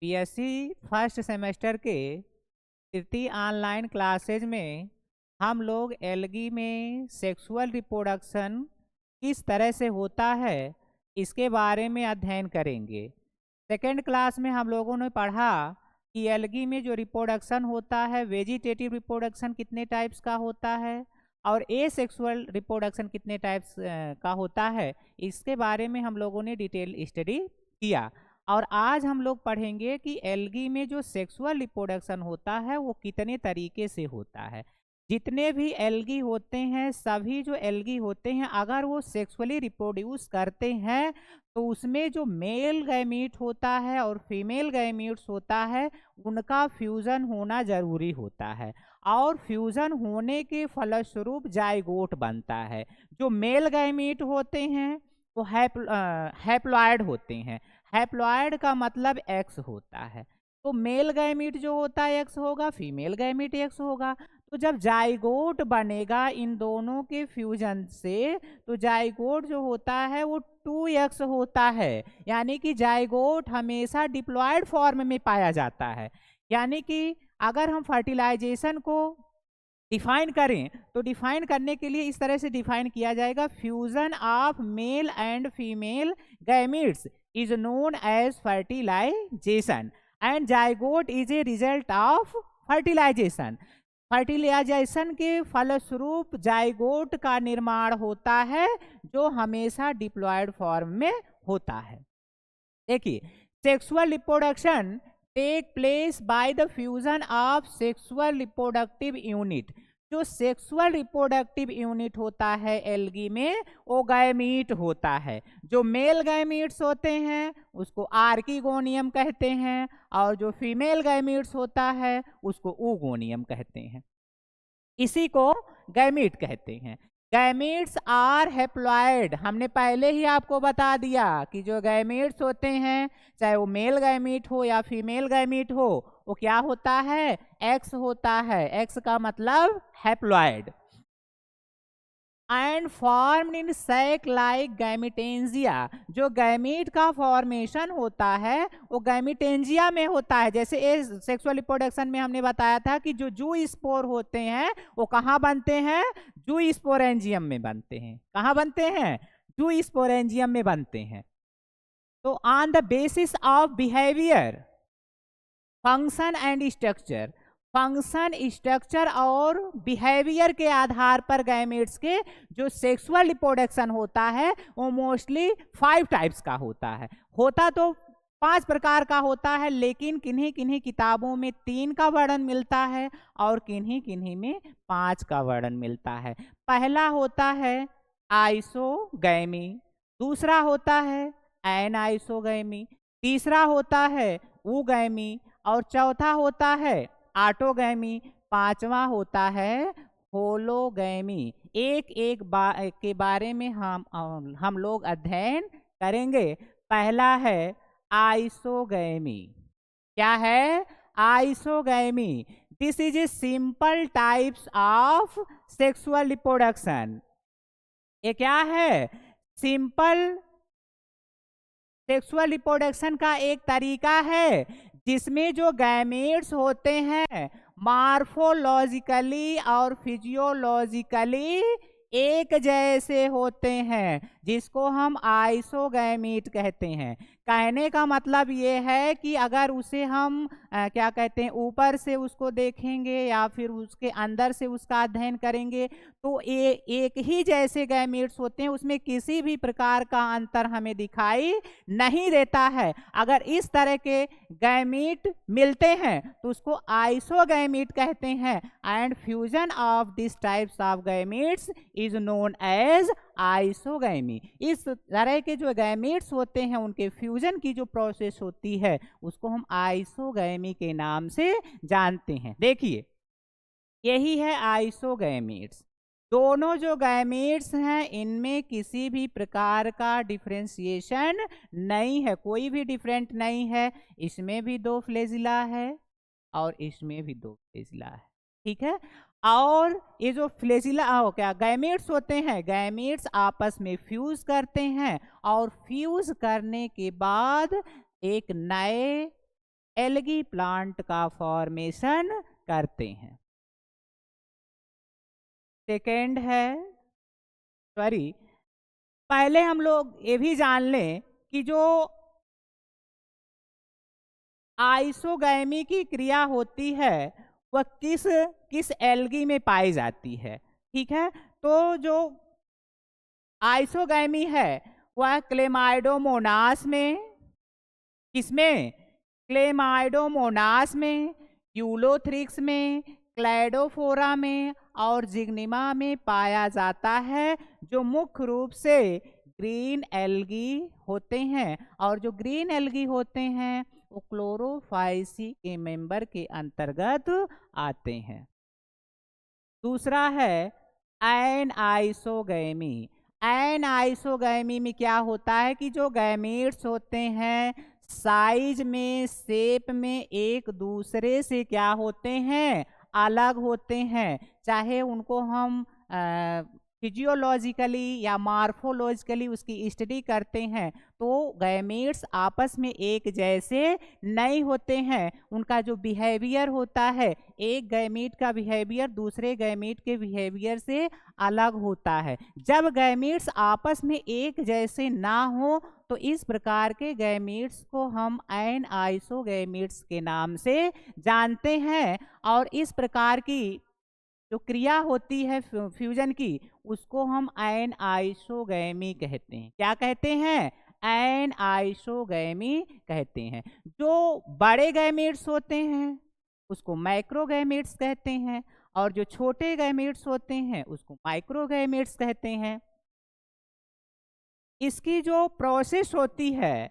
BSc first semester के तृतीय online classes में हम लोग एल्गी में सेक्सुअल रिप्रोडक्शन किस तरह से होता है इसके बारे में अध्ययन करेंगे। सेकेंड क्लास में हम लोगों ने पढ़ा कि एल्गी में जो रिप्रोडक्शन होता है वेजिटेटिव रिप्रोडक्शन कितने टाइप्स का होता है और एसेक्सुअल रिप्रोडक्शन कितने टाइप्स का होता है, इसके बारे में हम लोगों ने डिटेल स्टडी किया। और आज हम लोग पढ़ेंगे कि एल्गी में जो सेक्सुअल रिप्रोडक्शन होता है वो कितने तरीके से होता है। जितने भी एल्गी होते हैं, सभी जो एल्गी होते हैं, अगर वो सेक्सुअली रिप्रोड्यूस करते हैं तो उसमें जो मेल गैमीट होता है और फीमेल गैमीट्स होता है उनका फ्यूजन होना जरूरी होता है। और फ्यूजन होने के फलस्वरूप जाइगोट बनता है। जो मेल गैमीट होते हैं वो हैप्लॉयड होते हैं। हैप्लॉयड का मतलब एक्स होता है, तो मेल गैमीट जो होता है एक्स होगा, फीमेल गैमीट एक्स होगा। तो जब जाइगोट बनेगा इन दोनों के फ्यूजन से, तो जाइगोट जो होता है वो 2x होता है। यानी कि जाइगोट हमेशा डिप्लॉयड फॉर्म में पाया जाता है। यानी कि अगर हम फर्टिलाइजेशन को डिफाइन करें तो डिफाइन करने के लिए इस तरह से डिफाइन किया जाएगा, fusion of male and female gametes is known as fertilization and zygote is a result of fertilization. Fertilization के फलस्वरूप जाइगोट का निर्माण होता है जो हमेशा डिप्लॉयड फॉर्म में होता है। देखिए, sexual reproduction take place by the fusion of sexual reproductive unit. जो सेक्सुअल रिप्रोडक्टिव यूनिट होता है एल्गी में वो गैमीट होता है। जो मेल गैमीट्स होते हैं उसको आर्किगोनियम कहते हैं और जो फीमेल गैमीट्स होता है उसको ऊगोनियम कहते हैं। इसी को गैमीट कहते हैं। Gametes are haploid. हमने पहले ही आपको बता दिया कि जो गैमीट्स होते हैं, चाहे वो मेल गैमीट हो या फीमेल गैमीट हो, वो क्या होता है, एक्स होता है। एक्स का मतलब haploid and formed in sac like gametangia. जो गैमीट का फॉर्मेशन होता है वो गैमिटेंजिया में होता है। जैसे सेक्सुअल रिप्रोडक्शन में हमने बताया था कि जो जू स्पोर होते हैं वो कहाँ बनते हैं, जू स्पोरेंजियम में बनते हैं। कहाँ बनते हैं, जू स्पोरेंजियम में बनते हैं। तो on the basis of behaviour, function and structure, function, structure और बिहेवियर के आधार पर गैमेट्स के जो सेक्सुअल रिप्रोडक्शन होता है वो मोस्टली 5 टाइप्स का होता है। होता तो 5 प्रकार का होता है, लेकिन किन्हीं किन्हीं किताबों में 3 का वर्णन मिलता है और किन्हीं किन्हीं में 5 का वर्णन मिलता है। पहला होता है आइसोगैमी, दूसरा होता है एनाइसोगैमी, तीसरा होता है ऊगैमी और चौथा होता है ऑटोगैमी, पांचवा होता है होलोगैमी। एक एक के बारे में हम लोग अध्ययन करेंगे। पहला है आइसोगैमी। क्या है, isogamy. This is a simple types of sexual reproduction. ये क्या है, सिंपल सेक्सुअल रिप्रोडक्शन का एक तरीका है जिसमें जो गैमेट्स होते हैं मार्फोलॉजिकली और फिजियोलॉजिकली एक जैसे होते हैं, जिसको हम आइसोगैमीट कहते हैं। कहने का मतलब ये है कि अगर उसे हम क्या कहते हैं, ऊपर से उसको देखेंगे या फिर उसके अंदर से उसका अध्ययन करेंगे तो एक ही जैसे गैमेट्स होते हैं, उसमें किसी भी प्रकार का अंतर हमें दिखाई नहीं देता है। अगर इस तरह के गैमीट मिलते हैं तो उसको आइसोगैमीट कहते हैं and fusion of this types of gametes is known as isogamy. इस तरह के जो गैमीट्स होते हैं उनके फ्यूजन की जो प्रोसेस होती है उसको हम आइसोगैमी के नाम से जानते हैं। देखिए, यही है आइसोगैमीट्स। दोनों जो गैमीट्स हैं इनमें किसी भी प्रकार का डिफरेंशिएशन नहीं है, कोई भी डिफरेंट नहीं है। इसमें भी 2 फ्लैजिला है और इसमें भी 2 फ्लैजिला है, ठीक है। और ये जो फ्लैजिला क्या गैमेट्स होते हैं, गैमेट्स आपस में फ्यूज करते हैं और फ्यूज करने के बाद एक नए एल्गी प्लांट का फॉर्मेशन करते हैं। सेकेंड है, सॉरी, पहले हम लोग ये भी जान लें कि जो आइसोगैमी की क्रिया होती है वह किस किस एल्गी में पाई जाती है। ठीक है, तो जो आइसोगैमी है वह क्लेमाइडोमोनास में, किसमें, क्लेमाइडोमोनास में, यूलोथ्रिक्स में, क्लैडोफोरा में और जिग्निमा में पाया जाता है, जो मुख्य रूप से ग्रीन एल्गी होते हैं। और जो ग्रीन एल्गी होते हैं वो क्लोरोफाइसी के मेंबर के अंतर्गत आते हैं। दूसरा है एनाइसोगैमी। एनाइसोगैमी में क्या होता है कि जो गैमीट्स होते हैं साइज में, शेप में एक दूसरे से क्या होते हैं, अलग होते हैं। चाहे उनको हम फिजियोलॉजिकली या मार्फोलॉजिकली उसकी स्टडी करते हैं तो गैमीट्स आपस में एक जैसे नहीं होते हैं। उनका जो बिहेवियर होता है, एक गैमीट का बिहेवियर दूसरे गैमीट के बिहेवियर से अलग होता है। जब गैमीट्स आपस में एक जैसे ना हो तो इस प्रकार के गैमीट्स को हम एनाइसोगैमीट्स के नाम से जानते हैं। और इस प्रकार की जो क्रिया होती है फ्यूजन की, उसको हम एनाइसोगैमी कहते हैं। क्या कहते हैं, एनाइसोगैमी कहते हैं। जो बड़े गैमीट्स होते हैं उसको मैक्रोगैमीट्स कहते हैं और जो छोटे गैमीट्स होते हैं उसको माइक्रोगैमीट्स कहते हैं। इसकी जो प्रोसेस होती है,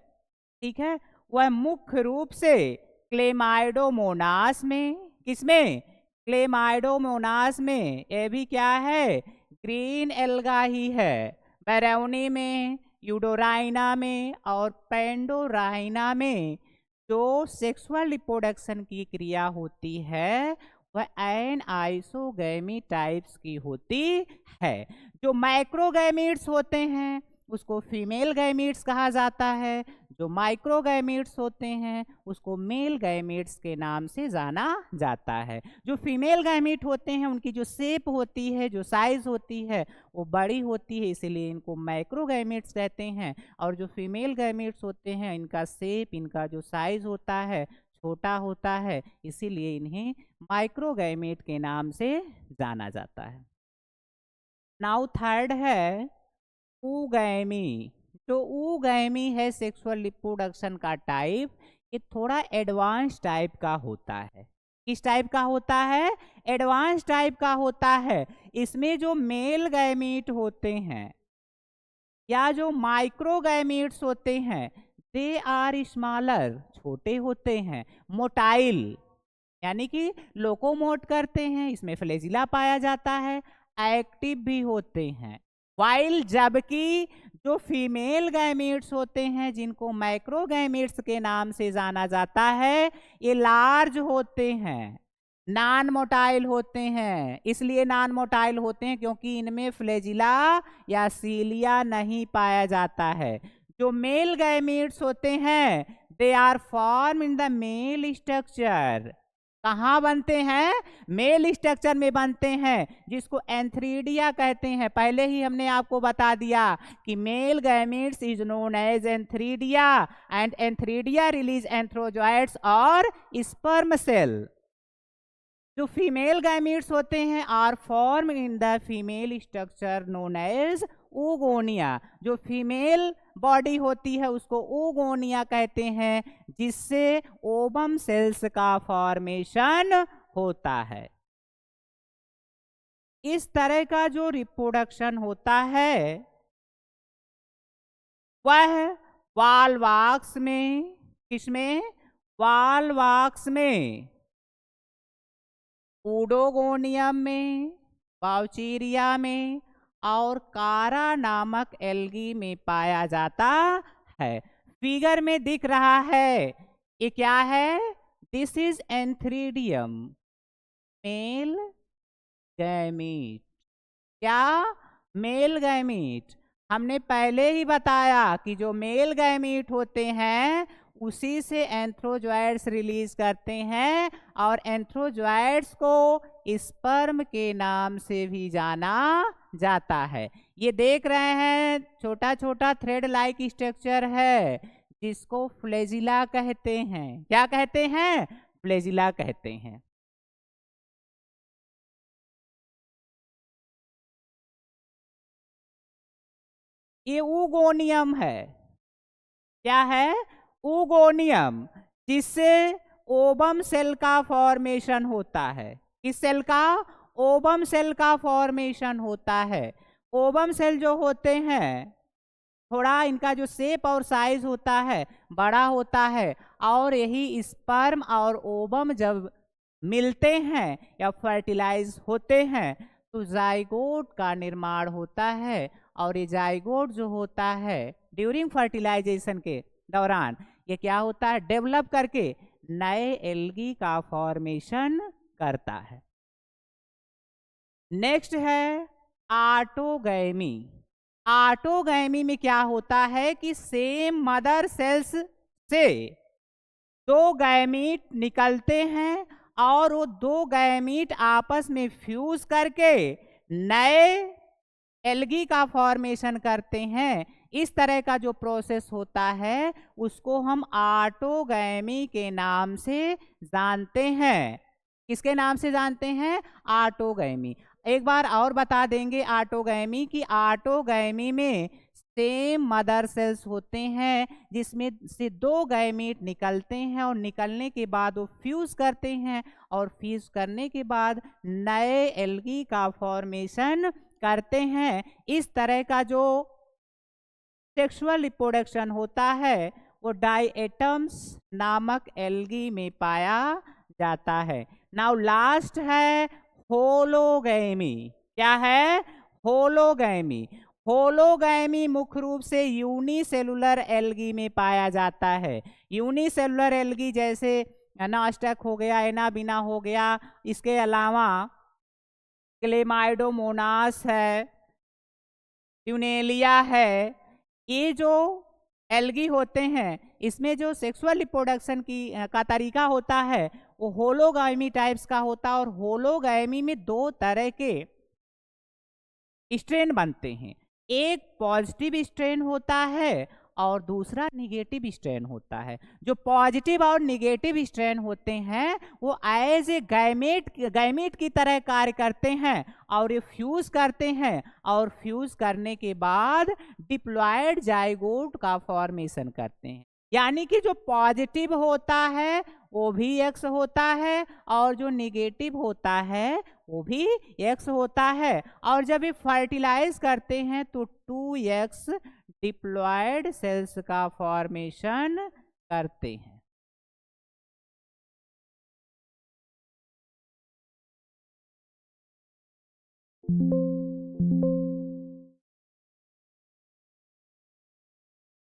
ठीक है, वह मुख्य रूप से क्लेमाइडोमोनास में, किसमें, क्लेमाइडोमोनास में, ये भी क्या है, ग्रीन एल्गा ही है। बैरोनी में, यूडोराइना में और पेंडोराइना में जो सेक्सुअल रिप्रोडक्शन की क्रिया होती है वह एनाइसोगैमी टाइप्स की होती है। जो माइक्रोगैमीट्स होते हैं उसको फीमेल गैमीट्स कहा जाता है। जो माइक्रोगैमीट्स होते हैं उसको मेल गैमीट्स के नाम से जाना जाता है। जो फीमेल गैमीट होते हैं उनकी जो शेप होती है, जो साइज होती है वो बड़ी होती है, इसीलिए इनको माइक्रोगैमीट्स कहते हैं। और जो फीमेल गैमीट्स होते हैं इनका शेप, इनका जो साइज होता है छोटा होता है, इसीलिए इन्हें माइक्रोगैमीट के नाम से जाना जाता है। नाउ थर्ड है ऊगैमी। जो ऊगैमी है सेक्सुअल रिप्रोडक्शन का टाइप, ये थोड़ा एडवांस टाइप का होता है। किस टाइप का होता है, एडवांस टाइप का होता है। इसमें जो मेल गैमीट होते हैं या जो माइक्रोगैमीट्स होते हैं दे आर स्मॉलर, छोटे होते हैं, मोटाइल यानी कि लोकोमोट करते हैं, इसमें फ्लैजिला पाया जाता है, एक्टिव भी होते हैं। वाइल जबकि जो फीमेल गैमीट्स होते हैं जिनको माइक्रोगैमीट्स के नाम से जाना जाता है, ये लार्ज होते हैं, नॉन मोटाइल होते हैं। इसलिए नॉन मोटाइल होते हैं क्योंकि इनमें फ्लैजिला या सीलिया नहीं पाया जाता है। जो मेल गैमीट्स होते हैं they are form in the male structure. कहाँ बनते हैं, मेल स्ट्रक्चर में बनते हैं, जिसको एंथ्रीडिया कहते हैं। पहले ही हमने आपको बता दिया कि male gametes is known as antheridia and antheridia release antherozoids और स्पर्म सेल। जो फीमेल गैमीट्स होते हैं are form in the female structure known as oogonia। जो फीमेल बॉडी होती है उसको oogonia कहते हैं, जिससे ओवम सेल्स का फॉर्मेशन होता है। इस तरह का जो रिप्रोडक्शन होता है वह वाल्वाक्स में, किसमें, वाल्वाक्स में, ऊडोगोनियम में, बाउचीरिया में और कारा नामक एल्गी में पाया जाता है। फिगर में दिख रहा है, ये क्या है, this is antheridium, male gamete. क्या, मेल गैमीट। हमने पहले ही बताया कि जो मेल गैमीट होते हैं उसी से एंथ्रोजॉइड्स रिलीज करते हैं, और एंथ्रोजॉइड्स को स्पर्म के नाम से भी जाना जाता है। ये देख रहे हैं छोटा छोटा थ्रेड लाइक स्ट्रक्चर है, जिसको फ्लैजिला कहते हैं। क्या कहते हैं? फ्लैजिला कहते हैं। ये ऊगोनियम है। क्या है? ऊगोनियम, जिससे ओवम सेल का फॉर्मेशन होता है। किस सेल का? ओवम सेल का फॉर्मेशन होता है। ओवम सेल जो होते हैं, थोड़ा इनका जो शेप और साइज होता है बड़ा होता है, और यही स्पर्म और ओवम जब मिलते हैं या फर्टिलाइज होते हैं तो जाइगोट का निर्माण होता है। और ये जाइगोट जो होता है ड्यूरिंग फर्टिलाइजेशन के दौरान ये क्या होता है? डेवलप करके नए एल्गी का फॉर्मेशन करता है। नेक्स्ट है ऑटोगैमी। ऑटोगैमी में क्या होता है कि सेम मदर सेल्स से दो गैमीट निकलते हैं, और वो दो गैमीट आपस में फ्यूज करके नए एल्गी का फॉर्मेशन करते हैं। इस तरह का जो प्रोसेस होता है उसको हम ऑटोगैमी के नाम से जानते हैं। किसके नाम से जानते हैं? ऑटोगैमी। एक बार और बता देंगे ऑटोगैमी की। ऑटोगैमी में सेम मदर सेल्स होते हैं, जिसमें से दो गैमीट निकलते हैं, और निकलने के बाद वो फ्यूज करते हैं, और फ्यूज करने के बाद नए एल्गी का फॉर्मेशन करते हैं। इस तरह का जो सेक्सुअल रिप्रोडक्शन होता है वो डायएटम्स नामक एल्गी में पाया जाता है। नाउ लास्ट है होलोगैमी। क्या है? होलोगैमी। होलोगैमी मुख्य रूप से यूनिसेलुलर एल्गी में पाया जाता है। यूनिसेलुलर एल्गी जैसे एनास्टक हो गया, एनाबिना हो गया, इसके अलावा क्लेमाइडोमोनास है, ट्यूनेलिया है। ये जो एल्गी होते हैं इसमें जो सेक्सुअल रिप्रोडक्शन का तरीका होता है वो होलोगैमी टाइप्स का होता है। और होलोगैमी में दो तरह के स्ट्रेन बनते हैं। एक पॉजिटिव स्ट्रेन होता है और दूसरा निगेटिव स्ट्रेन होता है। जो पॉजिटिव और निगेटिव स्ट्रेन होते हैं वो एज ए गैमेट की तरह कार्य करते हैं, और ये फ्यूज करते हैं, और फ्यूज करने के बाद डिप्लॉयड जाइगोट का फॉर्मेशन करते हैं। यानी कि जो पॉजिटिव होता है वो भी एक्स होता है, और जो निगेटिव होता है वो भी एक्स होता है। और जब ये फर्टिलाइज करते हैं तो 2x डिप्लॉयड सेल्स का फॉर्मेशन करते हैं।